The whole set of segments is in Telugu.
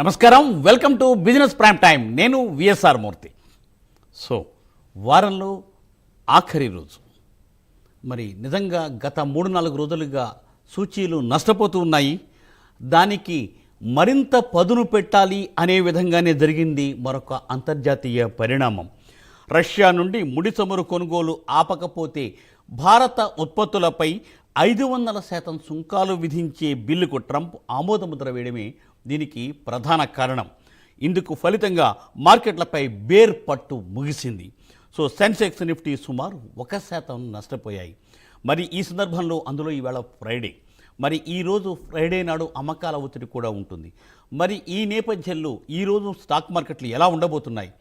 నమస్కారం, welcome to business prime time. నేను విఎస్ఆర్ మూర్తి. సో వారంలో ఆఖరి రోజు, మరి నిజంగా గత 3-4 రోజులుగా సూచీలు నష్టపోతూ ఉన్నాయి. దానికి మరింత పదును పెట్టాలి అనే విధంగానే జరిగింది మరొక అంతర్జాతీయ పరిణామం. రష్యా నుండి ముడి చమురు కొనుగోలు ఆపకపోతే భారత ఉత్పత్తులపై 500% సుంకాలు విధించే బిల్లుకు ట్రంప్ ఆమోదముద్ర వేయడమే దీనికి ప్రధాన కారణం. ఇందుకు ఫలితంగా మార్కెట్లపై బేర్ పట్టు ముగిసింది. సో సెన్సెక్స్, నిఫ్టీ సుమారు 1% నష్టపోయాయి. మరి ఈ సందర్భంలో అందులో ఈవేళ ఫ్రైడే, మరి ఈరోజు ఫ్రైడే నాడు అమ్మకాల ఒత్తిడి కూడా ఉంటుంది. మరి ఈ నేపథ్యంలో ఈరోజు స్టాక్ మార్కెట్లు ఎలా ఉండబోతున్నాయి,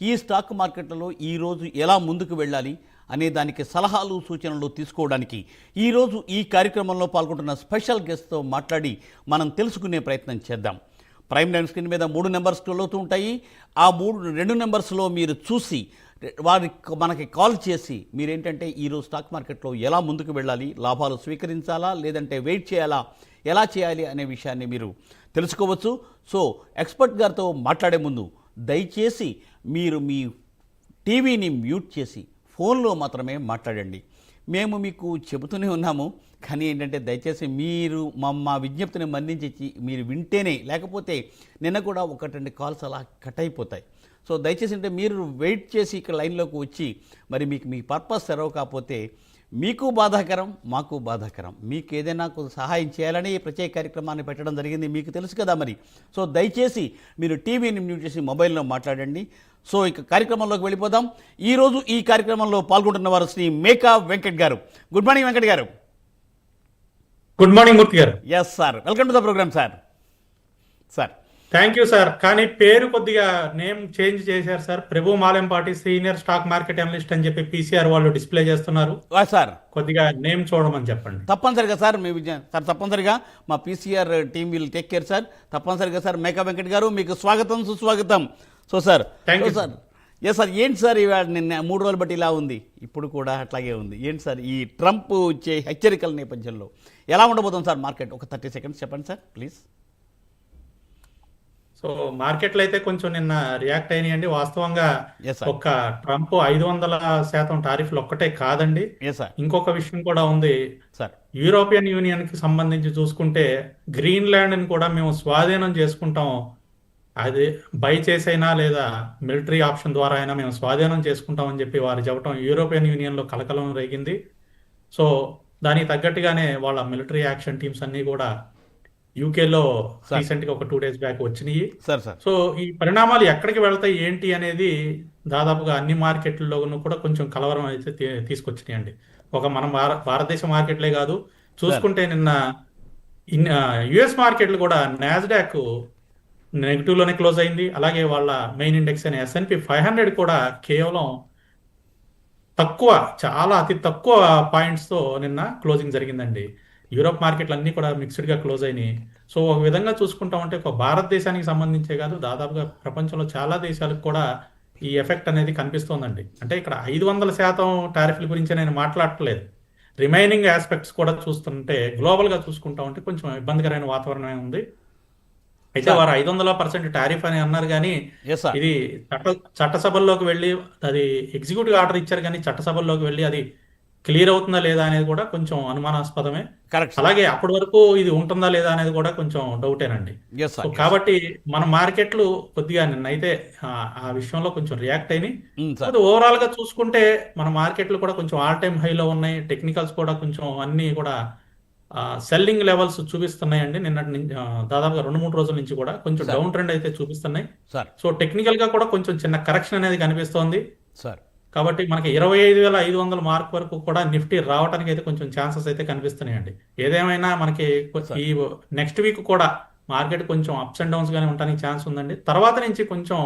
ఈ స్టాక్ మార్కెట్లలో ఈరోజు ఎలా ముందుకు వెళ్ళాలి అనే దానికి సలహాలు సూచనలు తీసుకోవడానికి ఈరోజు ఈ కార్యక్రమంలో పాల్గొంటున్న స్పెషల్ గెస్ట్తో మాట్లాడి మనం తెలుసుకునే ప్రయత్నం చేద్దాం. ప్రైమ్ లైన్ స్క్రీన్ మీద 3 నెంబర్స్ స్క్రోల్ అవుతూ ఉంటాయి. ఆ 2 నెంబర్స్లో మీరు చూసి మనకి కాల్ చేసి మీరేంటంటే ఈరోజు స్టాక్ మార్కెట్లో ఎలా ముందుకు వెళ్ళాలి, లాభాలు స్వీకరించాలా లేదంటే వెయిట్ చేయాలా, ఎలా చేయాలి అనే విషయాన్ని మీరు తెలుసుకోవచ్చు. సో ఎక్స్పర్ట్ గారితో మాట్లాడే ముందు దయచేసి మీరు మీ టీవీని మ్యూట్ చేసి ఫోన్లో మాత్రమే మాట్లాడండి. మేము మీకు చెబుతూనే ఉన్నాము, కానీ ఏంటంటే దయచేసి మీరు మా విజ్ఞప్తిని మన్నించి మీరు వింటేనే, లేకపోతే నిన్న కూడా 1-2 కాల్స్ అలా కట్ అయిపోతాయి. సో దయచేసి అంటే మీరు వెయిట్ చేసి ఇక్కడ లైన్లోకి వచ్చి మరి మీకు మీ పర్పస్ సెరవ్ కాకపోతే మీకు బాధాకరం, మాకు బాధాకరం. మీకు ఏదైనా సహాయం చేయాలని ఈ ప్రత్యేక కార్యక్రమాన్ని పెట్టడం జరిగింది, మీకు తెలుసు కదా మరి. సో దయచేసి మీరు టీవీని మ్యూట్ చేసి మొబైల్లో మాట్లాడండి. సో ఇక కార్యక్రమంలోకి వెళ్ళిపోదాం. ఈరోజు ఈ కార్యక్రమంలో పాల్గొంటున్న వారు శ్రీ మేకా వెంకట్ గారు. గుడ్ మార్నింగ్ వెంకట్ గారు. Good morning Murthy garu. Yes sir, welcome to the program sir. Sir thank you sir. కానీ పేరు కొద్దిగా నేమ్ చేంజ్ చేశారు సార్. Prabhu Malempati senior stock market analyst అని చెప్పి పీసీఆర్ వాళ్ళు డిస్ప్లే చేస్తున్నారు సార్. కొద్దిగా నేమ్ చూడమని చెప్పండి. తప్పనిసరిగా సార్, మీ సార్ తప్పనిసరిగా మా PCR team will take care sir. తప్పనిసరిగా సార్. మేకా వెంకట్ గారు మీకు స్వాగతం, సుస్వాగతం. So sir, thank you sir. Yes sir, ఏంటి సార్ ఇవాళ నిన్న 3 రోజులు బట్టి ఇలా ఉంది, ఇప్పుడు కూడా అట్లాగే ఉంది. ఏంటి సార్ ఈ ట్రంప్ ఇచ్చే హెచ్చరికల నేపథ్యంలో ఎలా ఉండబోతుంది సార్ మార్కెట్? ఒక 30 సెకండ్స్ చెప్పండి సార్ ప్లీజ్. సో మార్కెట్లు అయితే కొంచెం నిన్న రియాక్ట్ అయినాయండి. వాస్తవంగా Yes, sir. ఒక్క ట్రంప్ 500% టారిఫ్లు ఒక్కటే కాదండి, ఎస్ సార్. ఇంకొక విషయం కూడా ఉంది సార్ యూరోపియన్ యూనియన్ కి సంబంధించి చూసుకుంటే గ్రీన్లాండ్ ని కూడా మేము స్వాధీనం చేసుకుంటాం, అది బై చేసైనా లేదా మిలిటరీ ఆప్షన్ ద్వారా అయినా మేము స్వాధీనం చేసుకుంటాం అని చెప్పి వారు చెప్పడం యూరోపియన్ యూనియన్ లో కలకలం రేగింది. సో దానికి తగ్గట్టుగానే వాళ్ళ మిలిటరీ యాక్షన్ టీమ్స్ అన్ని కూడా యూకేలో రీసెంట్ గా ఒక 2 days బ్యాక్ వచ్చినాయి. సార్ సార్ సో ఈ పరిణామాలు ఎక్కడికి వెళ్తాయి ఏంటి అనేది దాదాపుగా అన్ని మార్కెట్లలోనూ కూడా కొంచెం కలవరం అయితే తీసుకొచ్చినాయండి. ఒక మన భారతదేశ మార్కెట్లే కాదు, చూసుకుంటే నిన్న యుఎస్ మార్కెట్లు కూడా నాస్డాక్ నెగిటివ్ లోనే క్లోజ్ అయింది. అలాగే వాళ్ళ మెయిన్ ఇండెక్స్ అయిన S&P 500 కూడా కేవలం చాలా అతి తక్కువ పాయింట్స్ తో నిన్న క్లోజింగ్ జరిగిందండి. యూరోప్ మార్కెట్లు అన్ని కూడా మిక్స్డ్ గా క్లోజ్ అయినాయి. సో ఒక విధంగా చూసుకుంటా ఉంటే ఒక భారతదేశానికి సంబంధించే కాదు, దాదాపుగా ప్రపంచంలో చాలా దేశాలకు కూడా ఈ ఎఫెక్ట్ అనేది కనిపిస్తోందండి. అంటే ఇక్కడ 500% టారిఫ్ల గురించి నేను మాట్లాడట్లేదు, రిమైనింగ్ ఆస్పెక్ట్స్ కూడా చూస్తుంటే గ్లోబల్ గా చూసుకుంటా ఉంటే కొంచెం ఇబ్బందికరమైన వాతావరణమే ఉంది. అయితే వారు 500% టారిఫ్ అని అన్నారు, కానీ ఎస్ సార్. ఇది చట్టసభల్లోకి వెళ్ళి అది ఎగ్జిక్యూటివ్ ఆర్డర్ ఇచ్చారు, కానీ చట్టసభల్లోకి వెళ్ళి అది క్లియర్ అవుతుందా లేదా అనేది కూడా కొంచెం అనుమానాస్పదమే. కరెక్ట్. అలాగే అప్పటి వరకు ఇది ఉంటుందా లేదా అనేది కూడా కొంచెం డౌటేనండి. Yes so sir. కాబట్టి మన మార్కెట్లు కొద్దిగా నిన్నైతే ఆ విషయంలో కొంచెం రియాక్ట్ అయినాయి. సార్ ఓవరాల్ గా చూసుకుంటే మన మార్కెట్లు కూడా కొంచెం ఆల్ టైమ్ హైలో ఉన్నాయి. టెక్నికల్స్ కూడా కొంచెం అన్ని కూడా సెల్లింగ్ లెవెల్స్ చూపిస్తున్నాయండి. నిన్నటి నుంచి దాదాపుగా 2-3 రోజుల నుంచి కూడా కొంచెం డౌన్ ట్రెండ్ అయితే చూపిస్తున్నాయి సార్. సో టెక్నికల్ గా కూడా కొంచెం చిన్న కరెక్షన్ అనేది కనిపిస్తోంది. సార్ కాబట్టి మనకి 25,500 మార్క్ వరకు కూడా నిఫ్టీ రావడానికి అయితే కొంచెం ఛాన్సెస్ అయితే కనిపిస్తున్నాయండి. ఏదేమైనా మనకి ఈ నెక్స్ట్ వీక్ కూడా మార్కెట్ కొంచెం అప్స్ అండ్ డౌన్స్ గానే ఉండడానికి ఛాన్స్ ఉందండి. తర్వాత నుంచి కొంచెం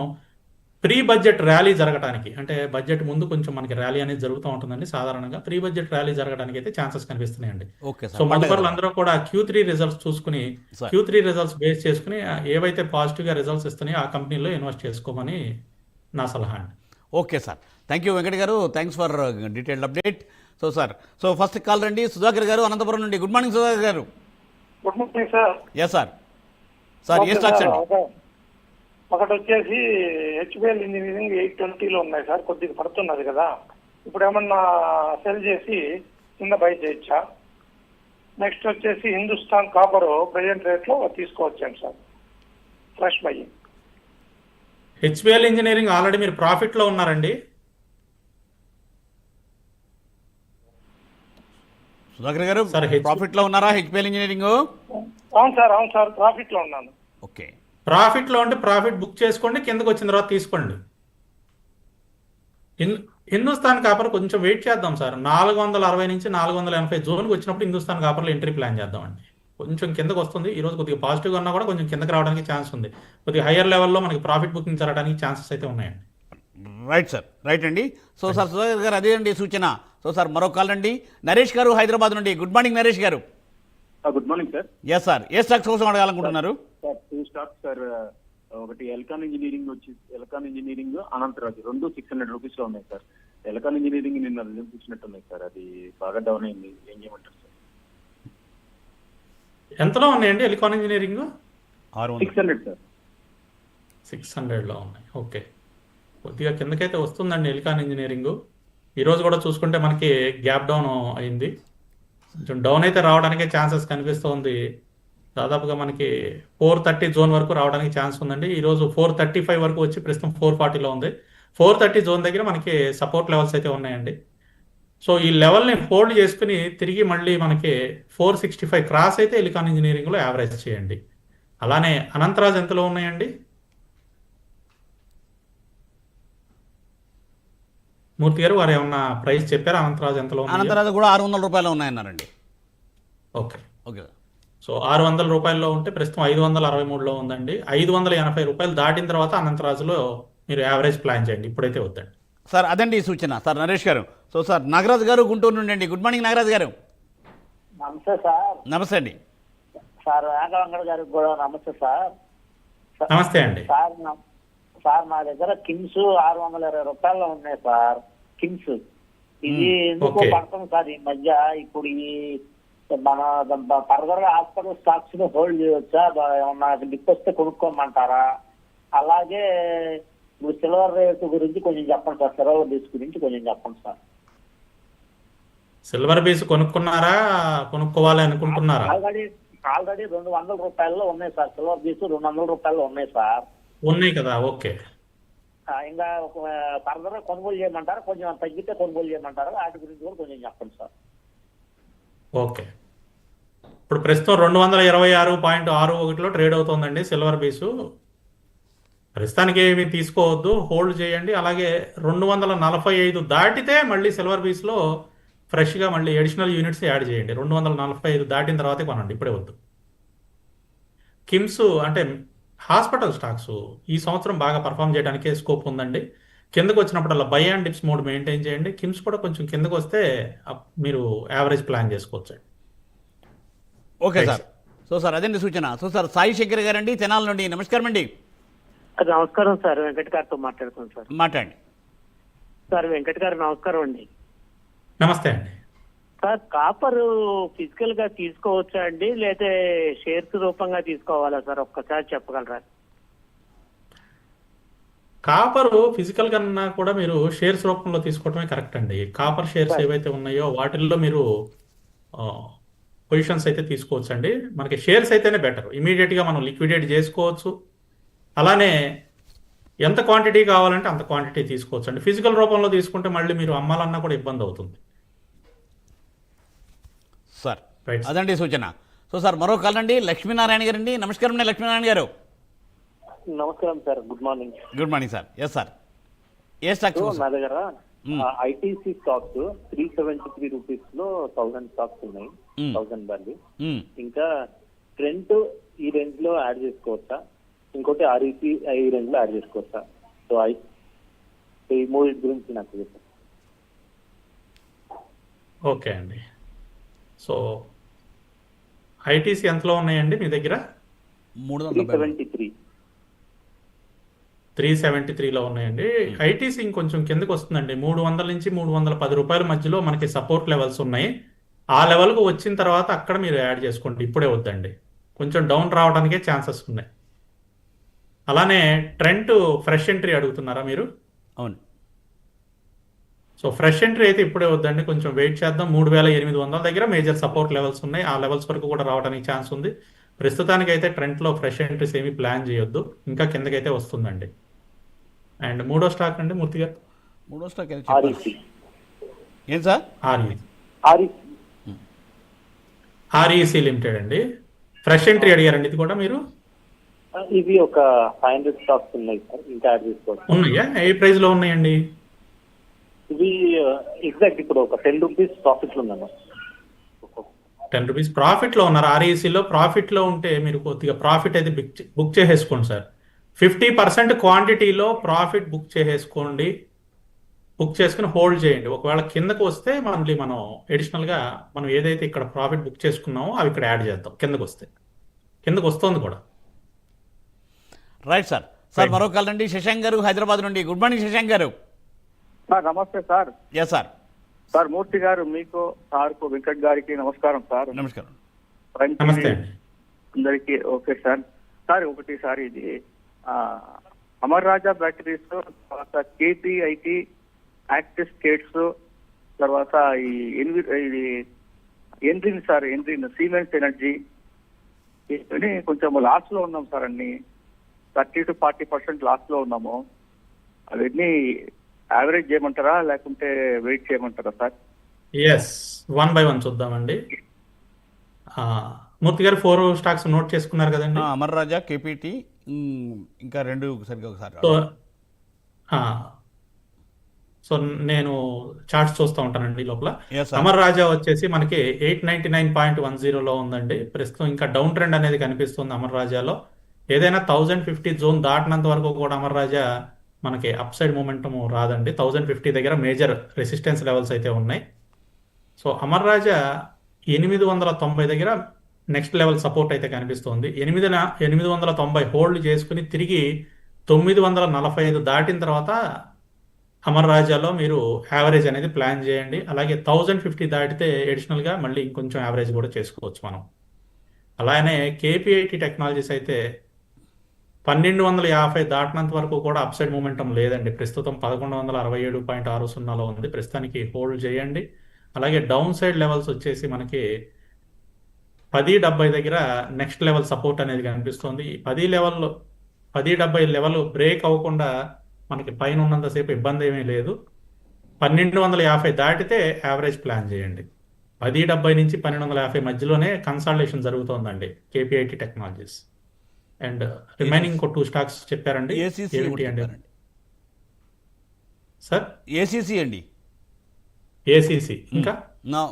ప్రీ బడ్జెట్ ర్యాలీ జరగడానికి, అంటే బడ్జెట్ ముందు కొంచెం మనకి ర్యాలీ అనేది జరుగుతూ ఉంటుందండి. సాధారణంగా ప్రీ బడ్జెట్ ర్యాలీ జరగడానికి అయితే ఛాన్సెస్ కనిపిస్తున్నాయండి. Okay so sir. మధ్యపరులు అందరూ కూడా Q3 రిజల్ట్స్ చూసుకుని సార్. Q3 రిజల్ట్స్ బేస్ చేసుకుని ఏవైతే పాజిటివ్ గా రిజల్ట్స్ ఇస్తున్నాయో ఆ కంపెనీలో ఇన్వెస్ట్ చేసుకోమని నా సలహా అండి. Okay sir, thank you Venkat garu, thanks for detailed update. So sir, so first call రండి సుధాకర్ గారు అనంతపురం నుండి. Good morning Sudhakar garu. Good morning sir. Yes sir. Sir ఏ స్టాక్స్ అండి? ఒకటి వచ్చేసి హెచ్పిఎల్ ఇంజనీరింగ్ 820లో ఉన్నాయి సార్, కొద్దిగా పడుతున్నది కదా, ఇప్పుడు ఏమన్నా సెల్ చేసి కింద బై చేయొచ్చా? నెక్స్ట్ వచ్చేసి హిందుస్థాన్ కాపర్ ప్రెజెంట్ రేట్లో తీసుకోవచ్చాను sir, fresh buy. HPL engineering already మీరు ప్రాఫిట్లో ఉన్నారండి. సుధాకర్ గారు సార్, ప్రాఫిట్లో ఉన్నారా హెచ్పిఎల్ ఇంజనీరింగ్? అవును సార్, ప్రాఫిట్లో ఉన్నాను. ఓకే, ప్రాఫిట్లో ఉంటే ప్రాఫిట్ బుక్ చేసుకోండి, కిందకు వచ్చిన తర్వాత తీసుకోండి. హిందుస్థాన్ కాపర్ కొంచెం వెయిట్ చేద్దాం సార్. 460 నుంచి 480 జోన్కి వచ్చినప్పుడు హిందుస్థాన్ కాపర్లో ఎంట్రీ ప్లాన్ చేద్దామండి. కొంచెం కిందకు వస్తుంది. ఈరోజు కొద్దిగా పాజిటివ్గా ఉన్నా కూడా కొంచెం కిందకి రావడానికి ఛాన్స్ ఉంది. కొద్దిగా హయ్యర్ లెవెల్లో మనకి ప్రాఫిట్ బుకింగ్ జరగడానికి ఛాన్సెస్ అయితే ఉన్నాయండి. రైట్ సార్, రైట్ అండి. సో సార్ సుధాకర్ గారు అదే అండి సూచన. సో సార్ మరో కాల్ అండి, నరేష్ గారు హైదరాబాద్ నుండి. Good morning Naresh garu. Good morning sir. Yes sir, ఏ స్టాక్స్ కోసం అడగాలనుకుంటున్నారు? Sir 2 stocks sir. ఒకటి ఎల్కాన్ ఇంజనీరింగ్ అనంతరాజు, రెండు 600 రూపీస్ లో ఉన్నాయి సార్. ఎల్కాన్ ఇంజనీరింగ్ నిన్న రిజల్ట్స్ ఇచ్చినట్టున్నాయి సార్, అది బాగా డౌన్ అయింది, ఏం చేయమంటారు సార్? ఎంతలో ఉన్నాయండి ఎలికాన్ ఇంజనీరింగ్? 600 సార్. 600లో ఉన్నాయి. ఓకే, కొద్దిగా కిందకైతే వస్తుందండి ఎలికాన్ ఇంజనీరింగ్. ఈరోజు కూడా చూసుకుంటే మనకి గ్యాప్ డౌన్ అయింది. కొంచెం డౌన్ అయితే రావడానికే ఛాన్సెస్ కనిపిస్తోంది. దాదాపుగా మనకి 430 జోన్ వరకు రావడానికి ఛాన్స్ ఉందండి. ఈరోజు 435 వరకు వచ్చి ప్రస్తుతం 440లో ఉంది. 430 జోన్ దగ్గర మనకి సపోర్ట్ లెవెల్స్ అయితే ఉన్నాయండి. సో ఈ లెవెల్ని హోల్డ్ చేసుకుని తిరిగి మళ్ళీ మనకి 465 క్రాస్ అయితే ఎలికాన్ ఇంజనీరింగ్లో యావరేజ్ చేయండి. అలానే అనంతరాజ్ ఎంతలో ఉన్నాయండి? మూర్తి గారు వారు ఏమన్నా ప్రైస్ చెప్పారా? అనంతరాజ్ ఎంతలో ఉన్నాయో? అనంతరాజు కూడా 600 రూపాయలు ఉన్నాయన్నారండి. ఓకే ఓకే, సో 600 రూపాయల్లో ఉంటే ప్రస్తుతం 563లో ఉందండి. 580 రూపాయలు దాటిన తర్వాత అనంతరాజులో మీరు యావరేజ్ ప్లాన్ చేయండి, ఇప్పుడైతే వద్దండి. సార్ అదండి ఈ సూచన. సార్ నరేష్ గారు. సో సార్ నాగరాజు గారు గుంటూరు నుండి అండి. గుడ్ మార్నింగ్ నాగరాజు గారు. నమస్తే సార్. నమస్తే అండి. సార్ వెంకట గారికి కూడా నమస్తే సార్. నమస్తే అండి. సార్ మా దగ్గర కిమ్స్ 620 రూపాయల్లో ఉన్నాయి సార్. కిమ్స్ ఇది ఎందుకో ఓకే. పడుతుంది సార్ ఈ మధ్య. ఇప్పుడు ఈ మన ఫర్దర్ హాస్పిటల్ స్టాక్స్ ని హోల్డ్ చేయవచ్చా? ఏమన్నా డిప్ వస్తే కొనుక్కోమంటారా? అలాగే ఇప్పుడు సిల్వర్ రేట్ గురించి కొంచెం చెప్పండి సార్. సిల్వర్ బీస్ గురించి కొంచెం చెప్పండి సార్. సిల్వర్ బీస్ కొనుక్కున్నారా, కొనుక్కోవాలి అనుకుంటున్నారా? ఆల్రెడీ 200 రూపాయల్లో ఉన్నాయి సార్. సిల్వర్ బీస్ 200 రూపాయల్లో ఉన్నాయి సార్. ఉన్నాయి కదా, ఓకే. ఇంకా ఫర్దర్ కొనుగోలు చేయమంటారా? కొంచెం తగ్గితే కొనుగోలు చేయమంటారా? వాటి గురించి కూడా కొంచెం చెప్పండి సార్. ఓకే, ఇప్పుడు ప్రస్తుతం 226.61లో ట్రేడ్ అవుతోందండి సిల్వర్ బీసు. ప్రస్తుతానికి ఏమి తీసుకోవద్దు, హోల్డ్ చేయండి. అలాగే 245 దాటితే మళ్ళీ సిల్వర్ బీస్లో ఫ్రెష్గా మళ్ళీ అడిషనల్ యూనిట్స్ యాడ్ చేయండి. 245 దాటిన తర్వాతే కొనండి, ఇప్పుడే వద్దు. కిమ్స్ అంటే హాస్పిటల్ స్టాక్స్ ఈ సంవత్సరం బాగా పర్ఫామ్ చేయడానికే స్కోప్ ఉందండి. కిందకు వచ్చినప్పుడల్లా by and dips mode maintain చేయండి. కిమ్స్ కూడా కొంచెం కిందకు వస్తే మీరు యావరేజ్ ప్లాన్ చేసుకోవచ్చు. Okay sir. సో సార్ అదండి సూచన. సో సార్ సాయి శంకర్ గారండి తెనాల నుండి. నమస్కారం అండి. నమస్కారం సార్, వెంకట్ గారితో మాట్లాడుతున్నాను సార్. మాట్లాడండి సార్ వెంకట్ గారు నమస్కారం అండి. నమస్తే అండి. సార్ కాపర్ ఫిజికల్ గా తీసుకోవచ్చా అండి, లేదా షేర్స్ రూపంగా తీసుకోవాలా సార్? ఒక్కసారి చెప్పగలరా? కాపర్ ఫిజికల్ కన్నా కూడా మీరు షేర్స్ రూపంలో తీసుకోవటమే కరెక్ట్ అండి. కాపర్ షేర్స్ ఏవైతే ఉన్నాయో వాటిల్లో మీరు పొజిషన్స్ అయితే తీసుకోవచ్చు అండి. మనకి షేర్స్ అయితేనే బెటర్, ఇమీడియట్గా మనం లిక్విడేట్ చేసుకోవచ్చు. అలానే ఎంత క్వాంటిటీ కావాలంటే అంత క్వాంటిటీ తీసుకోవచ్చు అండి. ఫిజికల్ రూపంలో తీసుకుంటే మళ్ళీ మీరు అమ్మాలన్నా కూడా ఇబ్బంది అవుతుంది. సార్. రైట్. అదండి సూచన. సో సార్ మరో కాల్ అండి, లక్ష్మీనారాయణ గారండి. నమస్కారం అండి లక్ష్మీనారాయణ గారు. నమస్కారం sir, good morning. Good morning sir. Yes sir, ఏ స్టాక్స్ నా దగ్గర ఐటీసీ స్టాక్స్ 373 రూపీస్ లో 1000 స్టాక్స్ ఉన్నాయి, 1000 వాల్యూ. ఇంకా ట్రెంట్ ఈ రేంజ్ లో యాడ్ చేసుకోవచ్చా? ఇంకోటి ఆర్ఈసీ ఈ రేంజ్ లో యాడ్ చేసుకోవచ్చా? సో ఈ మూవీ గురించి నాకు చెప్పండి. ఓకే అండి. సో ఐటీసీ ఎంతలో ఉన్నాయండి మీ దగ్గర? 373. 373లో ఉన్నాయండి. ఐటీసీ ఇంకొంచెం కిందకు వస్తుందండి. 300 నుంచి 310 రూపాయల మధ్యలో మనకి సపోర్ట్ లెవెల్స్ ఉన్నాయి. ఆ లెవెల్కు వచ్చిన తర్వాత అక్కడ మీరు యాడ్ చేసుకోండి, ఇప్పుడే వద్దండి. కొంచెం డౌన్ రావడానికే ఛాన్సెస్ ఉన్నాయి. అలానే ట్రెంట్ ఫ్రెష్ ఎంట్రీ అడుగుతున్నారా మీరు? అవును. సో ఫ్రెష్ ఎంట్రీ అయితే ఇప్పుడే వద్దండి, కొంచెం వెయిట్ చేద్దాం. 3800 దగ్గర మేజర్ సపోర్ట్ లెవెల్స్ ఉన్నాయి, ఆ లెవెల్స్ వరకు కూడా రావడానికి ఛాన్స్ ఉంది. ప్రస్తుతానికి అయితే ట్రెండ్లో ఫ్రెష్ ఎంట్రీస్ ఏమీ ప్లాన్ చేయొద్దు, ఇంకా కిందకైతే వస్తుందండి. అండ్ మూడో స్టాక్ అండి మూర్తి గారు, మూడో స్టాక్ ఏదో చెప్పాలి. ఆర్ఈసి ఏం సార్? ఆర్ఈసి లిమిటెడ్ అండి. ఫ్రెష్ ఎంట్రీ అడిగారండి ఇది కూడా మీరు? ఇవి ఒక 500 స్టాక్స్ ఉన్నాయి సార్, ఇంకా యాడ్ చేసుకోవచ్చు. ఉన్నాయా? ఏ ప్రైస్ లో ఉన్నాయండి ఇవి ఎగ్జాక్ట్ ఇప్పుడు ఒక 10 రూపీస్ ప్రాఫిట్ లో ఉన్నాను. 10 రూపీస్ ప్రాఫిట్ లో ఉన్నారు. ఆర్ఈసీలో ప్రాఫిట్ లో ఉంటే మీరు కొద్దిగా ప్రాఫిట్ అయితే బుక్ చేసేసుకోండి సార్. 50% క్వాంటిటీలో ప్రాఫిట్ బుక్ చేసేసుకోండి, బుక్ చేసుకుని హోల్డ్ చేయండి. ఒకవేళ కిందకు వస్తే మళ్ళీ మనం అడిషనల్ గా మనం ఏదైతే ఇక్కడ ప్రాఫిట్ బుక్ చేసుకున్నామో అవి ఇక్కడ యాడ్ చేద్దాం. కిందకు వస్తే, కిందకు వస్తుంది కూడా. Right sir. సార్ మరో కాల్ అండి, శశాంక్ గారు హైదరాబాద్ నుండి. గుడ్ మార్నింగ్ శశాంక్ గారు. సార్ నమస్తే సార్. Yes sir. సార్ మూర్తి గారు, మీకు సార్కు వెంకట్ గారికి నమస్కారం సార్. నమస్కారం. నమస్తే అండి. అందరికి ఓకే సార్. సార్ ఒకటి సార్, ఇది అమర్ రాజా బ్యాటరీస్, తర్వాత కేపీఐటి, యాక్టిస్ కేట్స్, తర్వాత ఇది endrin sir, endrin siemens energy, ఇవన్నీ కొంచెం లాస్ లో ఉన్నాం సార్. అన్ని 30 to 40% లాస్ లో ఉన్నాము. అవన్నీ యావరేజ్ చేయమంటారా లేకుంటే వెయిట్ చేయమంటారా సార్? ఎస్, 1 by 1 చూద్దామండి. మూర్తి గారు 4 స్టాక్స్ నోట్ చేసుకున్నారు కదండి? అమర్ రాజా, కేపీటీ, ఇంకా రెండు సరిగ్గా ఒకసారి. సో నేను చార్ట్స్ చూస్తూ ఉంటానండి లోపల. Yes, sir. అమర్ రాజా వచ్చేసి మనకి 899.10లో ఉందండి ప్రస్తుతం. ఇంకా డౌన్ ట్రెండ్ అనేది కనిపిస్తుంది అమర్ రాజాలో. ఏదైనా 1050 జోన్ దాటినంత వరకు కూడా అమర్ రాజా మనకి అప్ సైడ్ మూమెంటం రాదండి. 1050 దగ్గర మేజర్ రెసిస్టెన్స్ లెవెల్స్ అయితే ఉన్నాయి. సో అమర్ రాజా 890 దగ్గర నెక్స్ట్ లెవెల్ సపోర్ట్ అయితే కనిపిస్తుంది. 890 హోల్డ్ చేసుకుని తిరిగి 945 దాటిన తర్వాత అమర్ రాజాలో మీరు యావరేజ్ అనేది ప్లాన్ చేయండి. అలాగే 1050 దాటితే అడిషనల్గా మళ్ళీ ఇంకొంచెం యావరేజ్ కూడా చేసుకోవచ్చు మనం. అలానే కేపీఐటి టెక్నాలజీస్ అయితే 1250 దాటినంత వరకు కూడా అప్ సైడ్ మూమెంటం లేదండి. ప్రస్తుతం 1167.60లో ఉంది. ప్రస్తుతానికి హోల్డ్ చేయండి. అలాగే డౌన్ సైడ్ లెవెల్స్ వచ్చేసి మనకి 1070 దగ్గర నెక్స్ట్ లెవెల్ సపోర్ట్ అనేది కనిపిస్తుంది. 1070 లెవెల్ బ్రేక్ అవ్వకుండా మనకి పైన ఉన్నంతసేపు ఇబ్బంది ఏమీ లేదు. 1250 దాటితే యావరేజ్ ప్లాన్ చేయండి. 1070 నుంచి 1250 మధ్యలోనే కన్సాలిడేషన్ జరుగుతోందండి కేపీఐటి టెక్నాలజీస్. అండ్ రిమైనింగ్ ఇంకో 2 స్టాక్స్ చెప్పారండి. ఏసీసీ ఏంటి అండి సార్? ఏసీసీ అండి. ఏసీసీ ఇంకా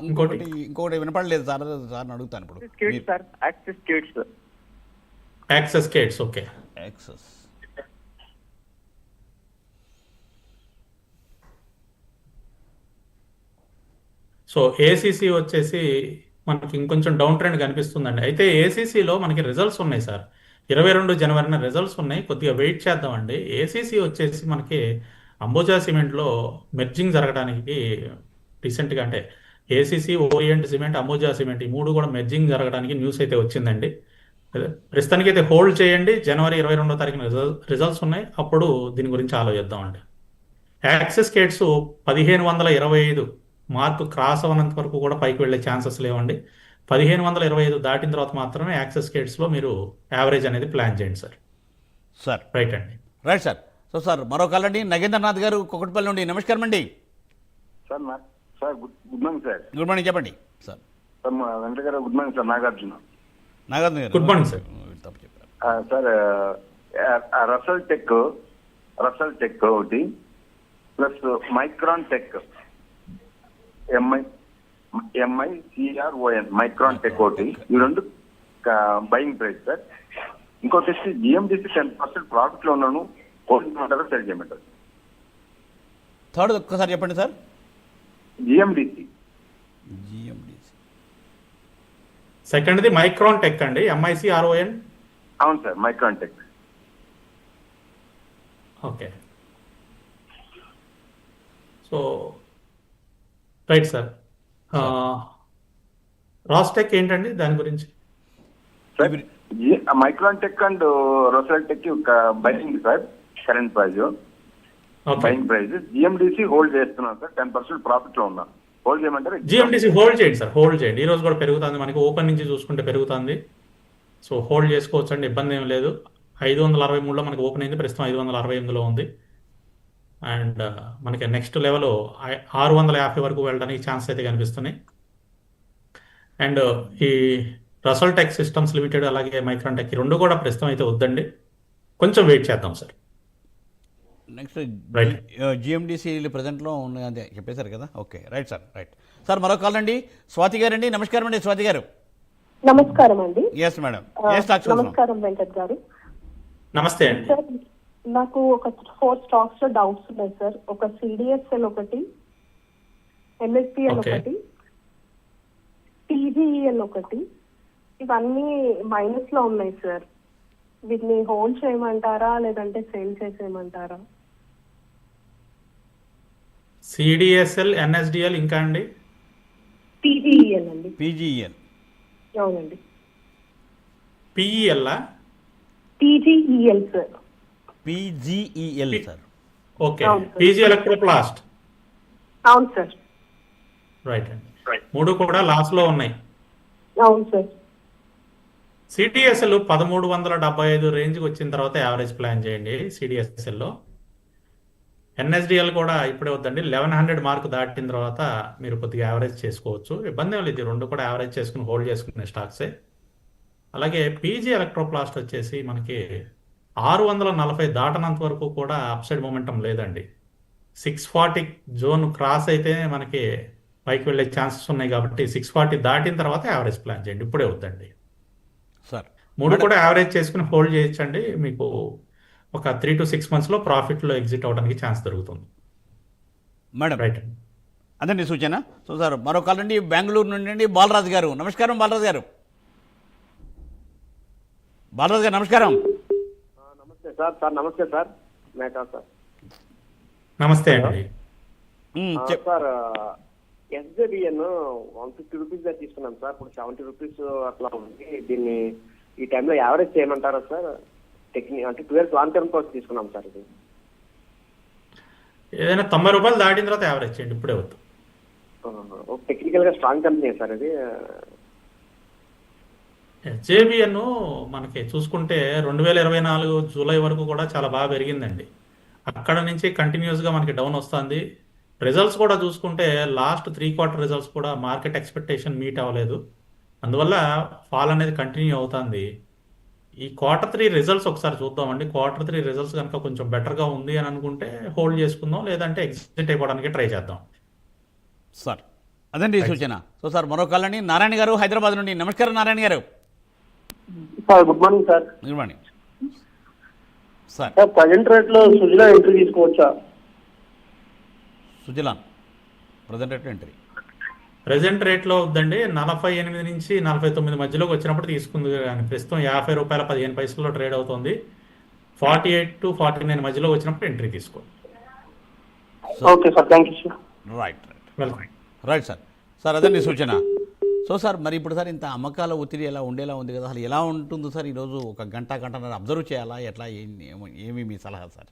ఇంకొకటి వినపడలేదు సార్, సార్ అడుగుతాను ఇప్పుడు. Cades sir, Axis Cades. Axis Cades, okay. Axis so ACC వచ్చేసి మనకి ఇంకొంచెం డౌన్ ట్రెండ్ కనిపిస్తుందండి. అయితే ఏసీసీలో మనకి రిజల్ట్స్ ఉన్నాయి సార్. 22 జనవరిన రిజల్ట్స్ ఉన్నాయి, కొద్దిగా వెయిట్ చేద్దామండి. ఏసీసీ వచ్చేసి మనకి అంబుజా సిమెంట్లో మెర్జింగ్ జరగడానికి రీసెంట్గా, అంటే ACC, orient cement, Ambuja cement ఈ 3 కూడా మెర్జింగ్ జరగడానికి న్యూస్ అయితే వచ్చిందండి. ప్రస్తుతానికి అయితే హోల్డ్ చేయండి. జనవరి 22వ తారీఖున రిజల్ట్స్ ఉన్నాయి, అప్పుడు దీని గురించి ఆలోచిద్దామండి. యాక్సెస్ కేట్స్ 1525 మార్కు క్రాస్ అవ్వనంత వరకు కూడా పైకి వెళ్ళే ఛాన్సెస్ లేవండి. 1525 దాటిన తర్వాత మాత్రమే యాక్సెస్ కేట్స్లో మీరు యావరేజ్ అనేది ప్లాన్ చేయండి సార్. సార్ రైట్ అండి. Right sir. సో సార్ మరో కాల్ అండి, నగేంద్రనాథ్ గారు కుకట్పల్లి నుండి. నమస్కారం అండి. Sir sir good morning sir. Good morning, చెప్పండి సార్. సార్ మా వెంకట గారు good morning sir. Nagarjuna. Nagarjuna గారు గుడ్ మార్నింగ్ సార్. తప్పు చెప్పారు సార్. రసల్ టెక్ ఒకటి, plus micron tech, MICRON micron tech ఒకటి. ఈ 2 బయింగ్ ప్రైస్ సార్. ఇంకోటి వచ్చి జిఎండిసి 10% ప్రాఫిట్ లో ఉన్నాను. కోరుకుంటారా సెల్ చేయమంటారు? థర్డ్ ఒక్కసారి చెప్పండి సార్. జిఎండిసి. సెకండ్ది మైక్రాన్ టెక్ అండి, MICRON. అవును sir, Micron Tech. Okay. So right sir. రాస్టెక్ ఏంటండి దాని గురించి? Micron Tech and Rossell Tech buying sir current price okay. Buying price. GMDC hold చేస్తున్నాం సార్, 10% ప్రాఫిట్ లో ఉన్నా. హోల్డ్ చేయమంటారు? జిఎండిసి హోల్డ్ చేయండి సార్, హోల్డ్ చేయండి. ఈ రోజు కూడా పెరుగుతుంది, మనకి ఓపెన్ నుంచి చూసుకుంటే పెరుగుతుంది. సో హోల్డ్ చేసుకోవచ్చు అండి, ఇబ్బంది ఏం లేదు. 563లో మనకి ఓపెన్ అయింది, ప్రస్తుతం 568లో ఉంది. అండ్ మనకి నెక్స్ట్ లెవెల్ 650 వరకు వెళ్ళడానికి ఛాన్స్ అయితే కనిపిస్తున్నాయి. అండ్ ఈ రసల్ టెక్ సిస్టమ్స్ లిమిటెడ్ అలాగే మైక్రాన్ టెక్ ఈ రెండు కూడా ప్రస్తుతం అయితే వద్దండి, కొంచెం వెయిట్ చేద్దాం సార్. Next Right. జిఎండిసిలు ప్రజెంట్లో ఉన్నాయి అదే చెప్పేశారు కదా. Okay right sir, right sir. మరో కాల్ అండి, స్వాతి గారు అండి. నమస్కారం అండి స్వాతి గారు. నమస్కారం అండి. ఎస్ మేడం, ఏ స్టాక్స్ చూస్తున్నాం? నమస్కారం వెంకట్ గారు. నమస్తే అండి. సార్ నాకు ఒక 4 స్టాక్స్ లో డౌట్స్ ఉన్నాయి సార్. ఒక సిడిఎస్ఎల్ ఒకటి, ఎంఎస్పిఎల్ Okay. ఒకటి, టీజీఈఎల్ ఒకటి. ఇవన్నీ మైనస్ లో ఉన్నాయి సార్. వీటిని హోల్డ్ చేయమంటారా లేదంటే సేల్ చేసేయమంటారా? సిడిఎస్ఎల్, ఎన్ఎస్డిఎల్ ఇంకా అండి టీజీఈఎల్ అండి. పీజీఎల్, అవునండి, పిఈఎల్. టీజీఈఎల్ సార్. పీజీఈఎల్ సార్. ఓకే, అవును సార్. PG Electroplast. అవును సార్. రైట్ అండి. మూడు కూడా లాస్ లో ఉన్నాయి. అవును సార్. సిడిఎస్ఎల్ 1375 రేంజ్కి వచ్చిన తర్వాత యావరేజ్ ప్లాన్ చేయండి సిడిఎస్ఎల్లో. ఎన్ఎస్డిఎల్ కూడా ఇప్పుడే వద్దండి, 1100 మార్క్ దాటిన తర్వాత మీరు కొద్దిగా యావరేజ్ చేసుకోవచ్చు, ఇబ్బంది ఏం లేదు. రెండు కూడా యావరేజ్ చేసుకుని హోల్డ్ చేసుకునే స్టాక్సే. అలాగే పీజీ ఎలక్ట్రోప్లాస్ట్ వచ్చేసి మనకి 640 దాటనంత వరకు కూడా అప్సైడ్ మొమెంటం లేదండి. 640 జోన్ క్రాస్ అయితే మనకి పైకి వెళ్ళే ఛాన్సెస్ ఉన్నాయి కాబట్టి 640 దాటిన తర్వాత యావరేజ్ ప్లాన్ చేయండి, ఇప్పుడే వద్దండి. సార్ మూడు కూడా యావరేజ్ చేసుకుని హోల్డ్ చేయొచ్చండి, మీకు ఒక 3 to 6 months లో ప్రాఫిట్ లో ఎగ్జిట్ అవడానికి ఛాన్స్ దొరుకుతుంది. మేడం, రైట్ అండి. అదండి సూచన. సో సార్ మరో కాల్ అండి, బెంగళూరు నుండి అండి బాలరాజు గారు. నమస్కారం బాలరాజు గారు. బాలరాజు గారు నమస్కారం. నమస్తే సార్. సార్ నమస్తే సార్, మేకా సార్. నమస్తే అండి. సార్ ఎస్జేబిఎన్ 150 రూపీస్ దగ్గర తీసుకున్నాం సార్, ఇప్పుడు 70 రూపీస్ అట్లా ఉంది. దీన్ని ఈ టైంలో యావరేజ్ చేయమంటారా సార్? అంటే 12 లాంగ్ టర్మ్ కోసం తీసుకున్నాం సార్. ఇది ఏదైనా 90 రూపాయలు దాటిన తర్వాత యావరేజ్ చేయండి, ఇప్పుడే వద్దు. టెక్నికల్ గా స్ట్రాంగ్ కంపెనీ సార్ ఇది. ఎస్జేబిఎన్ మనకి చూసుకుంటే 2024 జూలై వరకు కూడా చాలా బాగా పెరిగిందండి. అక్కడ నుంచి కంటిన్యూస్గా మనకి డౌన్ వస్తుంది. రిజల్ట్స్ కూడా చూసుకుంటే లాస్ట్ 3 quarter రిజల్ట్స్ కూడా మార్కెట్ ఎక్స్పెక్టేషన్ మీట్ అవ్వలేదు, అందువల్ల ఫాల్ అనేది కంటిన్యూ అవుతుంది. ఈ Q3 రిజల్ట్స్ ఒకసారి చూద్దామండి. Q3 రిజల్ట్స్ కనుక కొంచెం బెటర్గా ఉంది అని అనుకుంటే హోల్డ్ చేసుకుందాం, లేదంటే ఎగ్జిట్ అయిపోవడానికి ట్రై చేద్దాం. సార్ అదండి సూచన. సో సార్ మరో కాల్ అండి, నారాయణ గారు హైదరాబాద్ నుండి. నమస్కారం నారాయణ గారు. Sir good morning sir. Good morning sir. Sir present rate లో సుజలా ఎంట్రీ తీసుకోవచ్చా? Suzlon present rate entry present రేట్లో వద్దండి, 48 నుంచి 49 మధ్యలోకి వచ్చినప్పుడు తీసుకుంది. కానీ ప్రస్తుతం ₹50.15 ట్రేడ్ అవుతుంది. 48 to 49 మధ్యలో వచ్చినప్పుడు ఎంట్రీ తీసుకో. Okay sir, thank you sir. Right right welcome. Right sir. Sir అదండి సూచన. సో సార్ మరి ఇప్పుడు సార్ ఇంత అమ్మకాల ఒత్తిడి ఎలా ఉండేలా ఉంది కదా, అసలు ఎలా ఉంటుందో సార్ ఈరోజు ఒక గంటన్నర అబ్జర్వ్ చేయాలా ఎట్లా, ఏమి మీ సలహా సార్?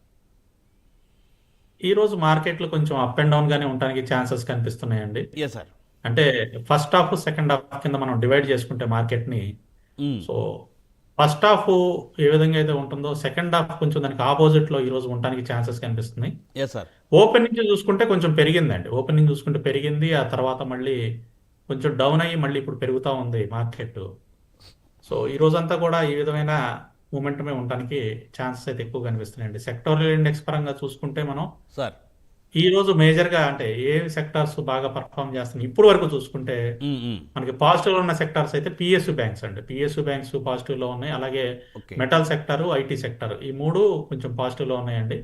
ఈ రోజు మార్కెట్లు కొంచెం అప్ అండ్ డౌన్ గానే ఉండడానికి ఛాన్సెస్ కనిపిస్తున్నాయండి. Yes sir. అంటే ఫస్ట్ హాఫ్ సెకండ్ హాఫ్ కింద మనం డివైడ్ చేసుకుంటే మార్కెట్ ని, సో ఫస్ట్ హాఫ్ ఏ విధంగా అయితే ఉంటుందో సెకండ్ హాఫ్ కొంచెం దానికి ఆపోజిట్ లో ఈ రోజు ఉండడానికి ఛాన్సెస్ కనిపిస్తున్నాయి. Yes sir. ఓపెన్ నుంచి చూసుకుంటే కొంచెం పెరిగిందండి, ఓపెన్ నుంచి చూసుకుంటే పెరిగింది, ఆ తర్వాత మళ్ళీ కొంచెం డౌన్ అయ్యి మళ్ళీ ఇప్పుడు పెరుగుతూ ఉంది మార్కెట్. సో ఈ రోజంతా కూడా ఈ విధమైన మూమెంటమే ఉండడానికి ఛాన్సెస్ అయితే ఎక్కువ కనిపిస్తున్నాయండి. సెక్టోరియల్ ఇండెక్స్ పరంగా చూసుకుంటే మనం సార్ ఈ రోజు మేజర్గా అంటే ఏ సెక్టార్స్ బాగా పర్ఫామ్ చేస్తున్నాయి ఇప్పుడు వరకు చూసుకుంటే మనకి పాజిటివ్ లో ఉన్న సెక్టార్స్ అయితే పిఎస్యు బ్యాంక్స్ అండి. పిఎస్యు బ్యాంక్స్ పాజిటివ్ లో ఉన్నాయి, అలాగే మెటల్ సెక్టర్, ఐటీ సెక్టర్ ఈ మూడు కొంచెం పాజిటివ్ లో ఉన్నాయండి.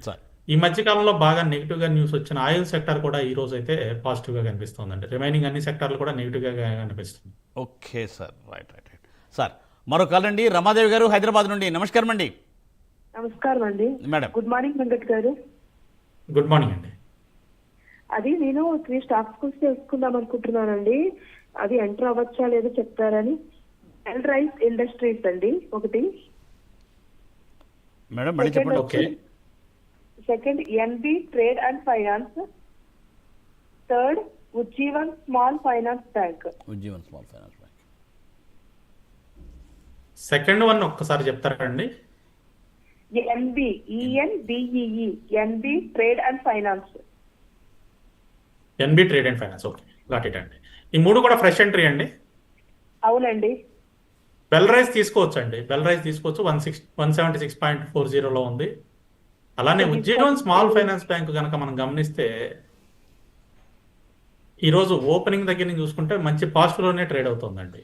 సార్ ఈ మధ్య కాలంలో బాగా నెగిటివ్ గా న్యూస్ వచ్చిన ఆయిల్ సెక్టర్ కూడా ఈ రోజు అయితే పాజిటివ్ గా కనిపిస్తుందండి. రిమైనింగ్ అన్ని సెక్టార్లు కూడా నెగిటివ్ గా కనిపిస్తుంది. Okay sir, right right right. Sir మరో కాల్ అండి, రమాదేవి గారు హైదరాబాద్ నుండి. నమస్కారం అండి. నమస్కారం అండి మేడం. గుడ్ మార్నింగ్ వెంకట్ గారు. గుడ్ మార్నింగ్ అండి. అది నేను 3 స్టాక్స్ కోసం తెలుసుకుందాం అనుకుంటున్నానండి, అది ఎంటర్ అవ్వచ్చా లేదో చెప్తారని. ఎల్ రైస్ ఇండస్ట్రీస్ అండి ఒకటి. మేడం మళ్ళీ చెప్పండి. Okay. Second NB trade and finance. Third Ujjivan small finance bank. Ujjivan small finance bank. Second one ఒక్కసారి చెప్తారండి? NB Enbee NB trade and finance. NB trade and finance. Okay, got it అండి. ఈ మూడు కూడా ఫ్రెష్ ఎంట్రీ అండి. అవునండి. బెల్ రైస్ తీసుకోవచ్చు అండి. బెల్ రైస్ తీసుకోవచ్చు. 176.40లో ఉంది. అలానే ఉజ్జీవన్ స్మాల్ ఫైనాన్స్ బ్యాంక్ కనుక మనం గమనిస్తే ఈరోజు ఓపెనింగ్ దగ్గర నుంచి చూసుకుంటే మంచి పాజిటివ్లోనే ట్రేడ్ అవుతుందండి.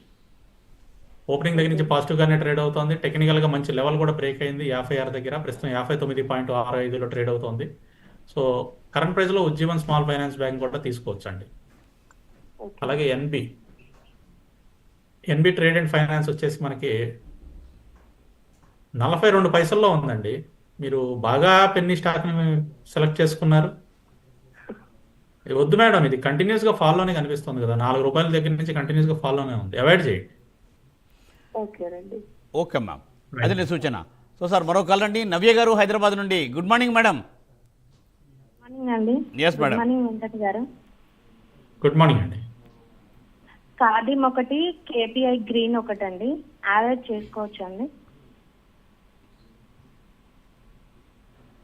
ఓపెనింగ్ దగ్గర నుంచి పాజిటివ్గానే ట్రేడ్ అవుతుంది. టెక్నికల్గా మంచి లెవెల్ కూడా బ్రేక్ అయింది 56 దగ్గర. ప్రస్తుతం 59.65లో ట్రేడ్ అవుతుంది. సో కరెంట్ ప్రైస్లో ఉజ్జీవన్ స్మాల్ ఫైనాన్స్ బ్యాంక్ కూడా తీసుకోవచ్చు అండి. అలాగే ఎన్బి ట్రేడ్ అండ్ ఫైనాన్స్ వచ్చేసి మనకి 42 పైసల్లో ఉందండి. మీరు బాగా పెన్నీ స్టాక్ని సెలెక్ట్ చేసుకున్నారు. వద్దు మేడం, ఇది కంటిన్యూస్గా ఫాల్లోనే కనిపిస్తుంది కదా. 4 రూపాయల దగ్గర నుంచి కంటిన్యూస్గా ఫాల్లోనే ఉంది. అవాయిడ్ చేయండి. ఓకేనండి. ఓకే మ్యామ్, అదే నీ సూచన. సో సార్ మరో కాల్ అండి. నవ్య గారు హైదరాబాద్ నుండి. Good morning madam. మార్నింగ్ అండి. Yes, madam. మార్నింగ్ వెంకట్ గారు. గుడ్ మార్నింగ్ అండి. కాదిం ఒకటి, కేపీఐ గ్రీన్ ఒకటి అండి. యావరేజ్ చేసుకోవచ్చు అండి.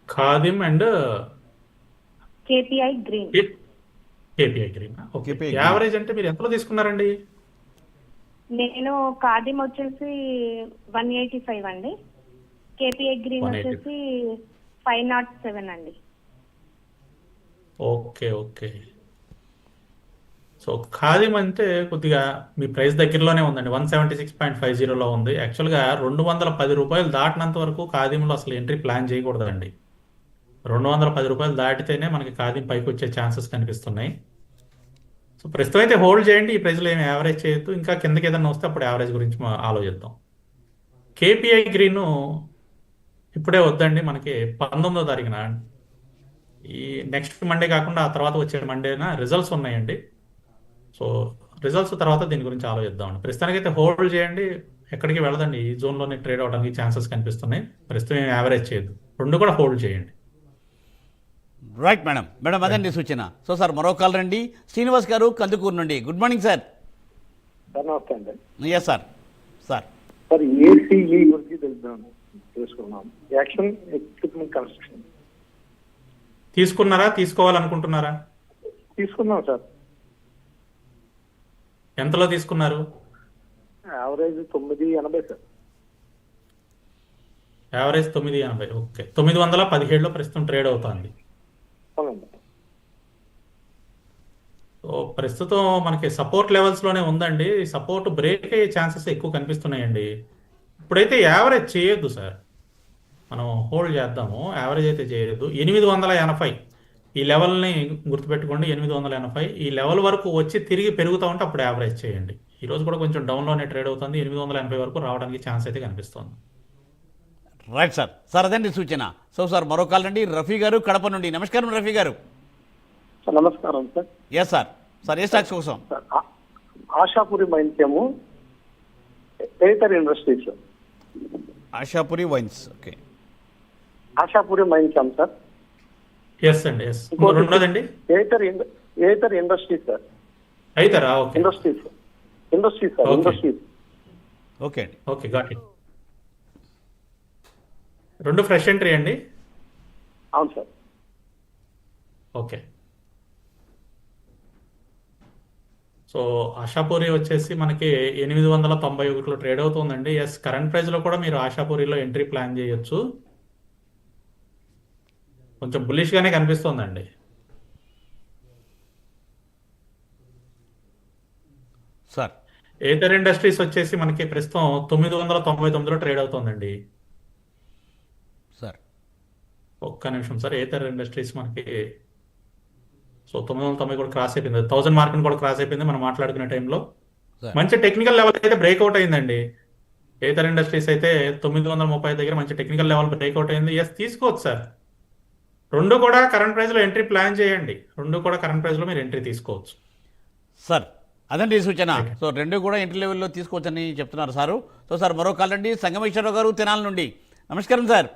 Khadim and KPI green. KPI green. Okay. KPI green. Average అంటే మీరు ఎంతలో తీసుకున్నారండి? నేను కాదిం వచ్చేసి 185 అండి. KPI green 180. వచ్చేసి 507 అండి. ఓకే. సో ఖాదిం అంటే కొద్దిగా మీ ప్రైస్ దగ్గరలోనే ఉందండి. 176.50లో ఉంది. యాక్చువల్గా 210 రూపాయలు దాటినంత వరకు ఖాదింలో అసలు ఎంట్రీ ప్లాన్ చేయకూడదండి. 210 రూపాయలు దాటితేనే మనకి ఖాదిం పైకి వచ్చే ఛాన్సెస్ కనిపిస్తున్నాయి. సో ప్రస్తుతం అయితే హోల్డ్ చేయండి. ఈ ప్రైస్లో ఏమి యావరేజ్ చేయొద్దు. ఇంకా కిందకి ఏదైనా వస్తే అప్పుడు యావరేజ్ గురించి ఆలోచిద్దాం. కేపీఐ గ్రీన్ ఇప్పుడే వద్దండి. మనకి 19వ తారీఖున ఈ నెక్స్ట్ మండే కాకుండా ఆ తర్వాత వచ్చే మండేన రిజల్ట్స్ ఉన్నాయండి. సో రిజల్ట్స్ తర్వాత దీని గురించి ఆలోచిద్దామండి. ప్రస్తుతానికైతే హోల్డ్ చేయండి. ఎక్కడికి వెళ్ళదండి. ఈ జోన్లోనే ట్రేడ్ అవడానికి ఛాన్సెస్ కనిపిస్తున్నాయి. ప్రస్తుతం ఏం యావరేజ్ చేయొద్దు. రెండు కూడా హోల్డ్ చేయండి. Right madam. మేడం అదే నీ సూచన. సో సార్ మరో కాల్ రండి. శ్రీనివాస్ గారు కందుకూరు నుండి. Good morning sir. సార్ నమస్తే అండి. Yes sir. Sir sir ACE గురించి తెలుసుకున్నాం. యాక్షన్ ఎక్విప్మెంట్ కన్స్ట్రక్షన్ తీసుకున్నారా? తీసుకోవాలనుకుంటున్నారా? తీసుకున్నాం సార్. ఎంతలో తీసుకున్నారు? Average 980 sir. యావరేజ్ 980. ఓకే. 917లో ప్రస్తుతం ట్రేడ్ అవుతుంది. అవునండి. సో ప్రస్తుతం మనకి సపోర్ట్ లెవెల్స్లోనే ఉందండి. సపోర్ట్ బ్రేక్ అయ్యే ఛాన్సెస్ ఎక్కువ కనిపిస్తున్నాయండి. ఇప్పుడైతే యావరేజ్ చేయొద్దు సార్. మనం హోల్డ్ చేద్దాము. యావరేజ్ అయితే చేయొద్దు. 880 ఈ లెవెల్ని గుర్తుపెట్టుకోండి. 880 ఈ లెవెల్ వరకు వచ్చి తిరిగి పెరుగుతూ ఉంటే అప్పుడు యావరేజ్ చేయండి. ఈరోజు కూడా కొంచెం డౌన్లోనే ట్రేడ్ అవుతుంది. 880 వరకు రావడానికి ఛాన్స్ అయితే కనిపిస్తుంది. Right sir. సార్ అదండి సూచన. సో సార్ మరో కాల్ రండి. రఫీ గారు కడప నుండి. నమస్కారం రఫీ గారు. సార్ నమస్కారం సార్. Yes sir. సార్ ఏ స్టాక్స్ కోసం? సార్ ఆశాపురి మైన్స్ ఏమో Aether industries. Ashapuri wines. Okay. Ashapuri mines ఏం సార్? ఎస్ అండి. ఎస్. రెండోదండి ఏటర్ ఇండస్ట్రీస్ సార్. అయితారా? Okay. Industries sir. Okay. Industries. Okay అండి. Okay, got it. రెండు ఫ్రెష్ ఎంట్రీ అండి. అవును సార్. ఓకే. సో ఆశాపూరి వచ్చేసి మనకి 891లో ట్రేడ్ అవుతుందండి. ఎస్, కరెంట్ ప్రైస్లో కూడా మీరు ఆశాపూరిలో ఎంట్రీ ప్లాన్ చేయొచ్చు. కొంచెం బులిష్గానే కనిపిస్తుందండి. సార్ ఏథర్ ఇండస్ట్రీస్ వచ్చేసి మనకి ప్రస్తుతం 999లో ట్రేడ్ అవుతుందండి. సార్ ఒక్క నిమిషం సార్. ఏథర్ ఇండస్ట్రీస్ మనకి సో 990 కూడా క్రాస్ అయిపోయింది. 1000 మార్క్ కూడా క్రాస్ అయిపోయింది మనం మాట్లాడుకునే టైంలో. సార్ మంచి టెక్నికల్ లెవెల్ అయితే బ్రేక్అవుట్ అయిందండి. ఏథర్ ఇండస్ట్రీస్ అయితే 930 దగ్గర మంచి టెక్నికల్ లెవెల్ బ్రేక్అవుట్ అయింది. ఎస్, తీసుకోవచ్చు సార్. రెండు కూడా కరెంట్ ప్రైస్లో ఎంట్రీ ప్లాన్ చేయండి. రెండు కూడా కరెంట్ ప్రైస్లో మీరు ఎంట్రీ తీసుకోవచ్చు. సార్ అదండి ఈ సూచన. సో రెండు కూడా ఎంట్రీ లెవెల్లో తీసుకోవచ్చని చెప్తున్నారు సారు. సో సార్ మరో కాల్ అండి, సంగమేశ్వరరావు గారు తెనాల నుండి. నమస్కారం సార్.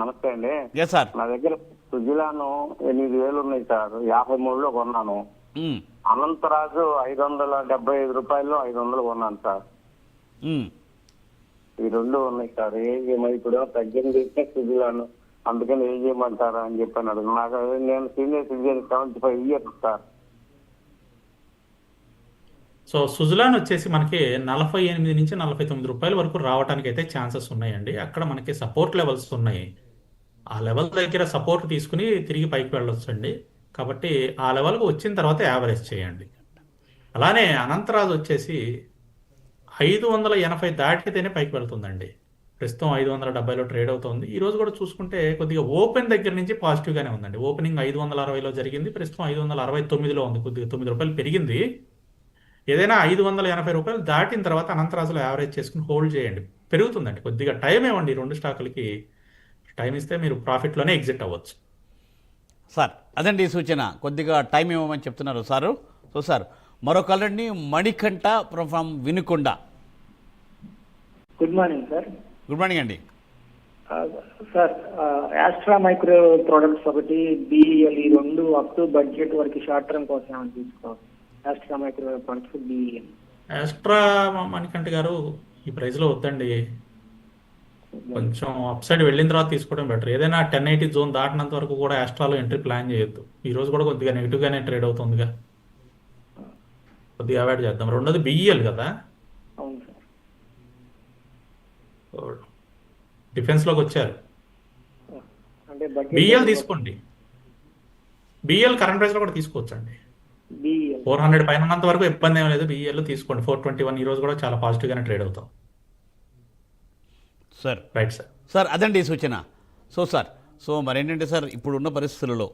నమస్తే అండి. Yes sir. నా దగ్గర సుజిలాను 8,000 ఉన్నాయి సార్. 53లో కొన్నాను. అనంతరాజు 575 రూపాయలు 500 కొన్నాను సార్. ఈ రెండు ఉన్నాయి సార్. మరి ఇప్పుడు తగ్గింది సుజిలాను, అందుకని ఏం చేయమంటారా అని చెప్పాను. నాకు నేను senior citizen 75 years sir. So Suzlon వచ్చేసి మనకి 48 నుంచి 49 రూపాయల వరకు రావడానికి అయితే ఛాన్సెస్ ఉన్నాయండి. అక్కడ మనకి సపోర్ట్ లెవెల్స్ ఉన్నాయి. ఆ లెవెల్ దగ్గర సపోర్ట్ తీసుకుని తిరిగి పైకి వెళ్ళొచ్చండి. కాబట్టి ఆ లెవెల్కి వచ్చిన తర్వాత యావరేజ్ చేయండి. అలానే అనంతరాజు వచ్చేసి 580 దాటితేనే పైకి వెళ్తుందండి. ప్రస్తుతం 570లో ట్రేడ్ అవుతుంది. ఈ రోజు కూడా చూసుకుంటే కొద్దిగా ఓపెన్ దగ్గర నుంచి పాజిటివ్గానే ఉందండి. ఓపెనింగ్ 560లో జరిగింది, ప్రస్తుతం 569లో ఉంది. కొద్దిగా 9 రూపాయలు పెరిగింది. ఏదైనా 580 రూపాయలు దాటిన తర్వాత అనంతరాజులో యావరేజ్ చేసుకుని హోల్డ్ చేయండి. పెరుగుతుందండి. కొద్దిగా టైం ఇవ్వండి. రెండు స్టాకులకి టైం ఇస్తే మీరు ప్రాఫిట్లోనే ఎగ్జిట్ అవ్వచ్చు. సార్ అదండి ఈ సూచన, కొద్దిగా టైం ఇవ్వమని చెప్తున్నారు సారు. సో సార్ మరో కాల్ అండి, Manikanta from Vinukonda. Good morning sir. Good morning అండి. సార్ యాస్ట్రా మైక్రో ప్రొడక్ట్స్ ఒకటి, బిఈఎల్, ఈ రెండు అప్ టు బడ్జెట్ వరకు షార్ట్ టర్మ్ కోసం ఏమైనా తీసుకోవాలి? యాస్ట్రా మైక్రో ప్రొడక్ట్స్, బిఈఎల్. యాస్ట్రా మణికంఠ గారు ఈ ప్రైస్లో వద్దండి. కొంచెం అప్ సైడ్ వెళ్ళిన తర్వాత తీసుకోవడం బెటర్. ఏదైనా 1080 జోన్ దాటినంత వరకు కూడా యాస్ట్రాలో ఎంట్రీ ప్లాన్ చేయొద్దు. ఈ రోజు కూడా కొద్దిగా నెగిటివ్గానే ట్రేడ్ అవుతుందిగా, కొద్దిగా అవాయిడ్ చేద్దాం. రెండోది బిఈఎల్ కదా, అవును సార్. డిఫెన్స్లోకి వచ్చారు. అంటే బిఈఎల్ తీసుకోండి. బిఈఎల్ కరెంట్ ప్రైస్లో కూడా తీసుకోవచ్చండి. బిఈఎల్ 400 పైన ఉన్నంత వరకు ఇబ్బంది ఏం లేదు. బిఈఎల్ తీసుకోండి. 421 ఈ రోజు కూడా చాలా పాజిటివ్గానే ట్రేడ్ అవుతాం. Sir right sir. సార్ అదండి ఈ సూచన. సో మరేంటంటే సార్ ఇప్పుడు ఉన్న పరిస్థితులలో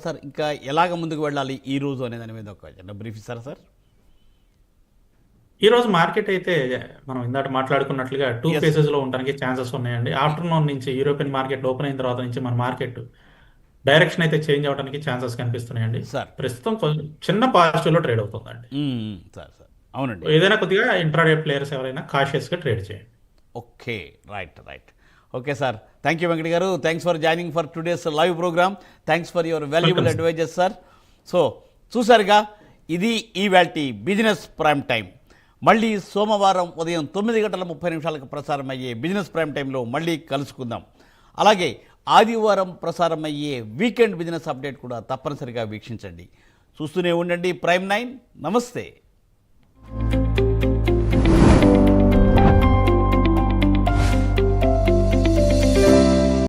సార్ ఇంకా ఎలాగ ముందుకు వెళ్ళాలి ఈ రోజు అనే దాని మీద ఒక చిన్న బ్రీఫ్ ఇస్తారా సార్? ఈ రోజు మార్కెట్ అయితే మనం ఇందాక మాట్లాడుకున్నట్లుగా 2 ఫేజెస్ లో ఉండడానికి ఛాన్సెస్ ఉన్నాయండి. ఆఫ్టర్నూన్ నుంచి యూరోపియన్ మార్కెట్ ఓపెన్ అయిన తర్వాత నుంచి మన మార్కెట్ డైరెక్షన్ అయితే చేంజ్ అవడానికి ఛాన్సెస్ కనిపిస్తున్నాయండి. సార్ ప్రస్తుతం కొంచెం చిన్న పాజిటివ్ లో ట్రేడ్ అవుతుందండి. సార్ అవునండి. ఏదైనా కొద్దిగా ఇంట్రాడే ప్లేయర్స్ ఎవరైనా కాషియస్ గా ట్రేడ్ చేయండి. Okay, right. Okay sir, thank you Venkata గారు. Thanks for joining for today's live programme. Thanks for your valuable advises sir. So చూసారుగా, ఇది ఈవాల్టి బిజినెస్ ప్రైమ్ టైం. మళ్ళీ సోమవారం ఉదయం 9:30 ప్రసారం అయ్యే బిజినెస్ ప్రైమ్ టైంలో మళ్ళీ కలుసుకుందాం. అలాగే ఆదివారం ప్రసారం అయ్యే వీకెండ్ బిజినెస్ అప్డేట్ కూడా తప్పనిసరిగా వీక్షించండి. చూస్తూనే ఉండండి ప్రైమ్ 9. నమస్తే.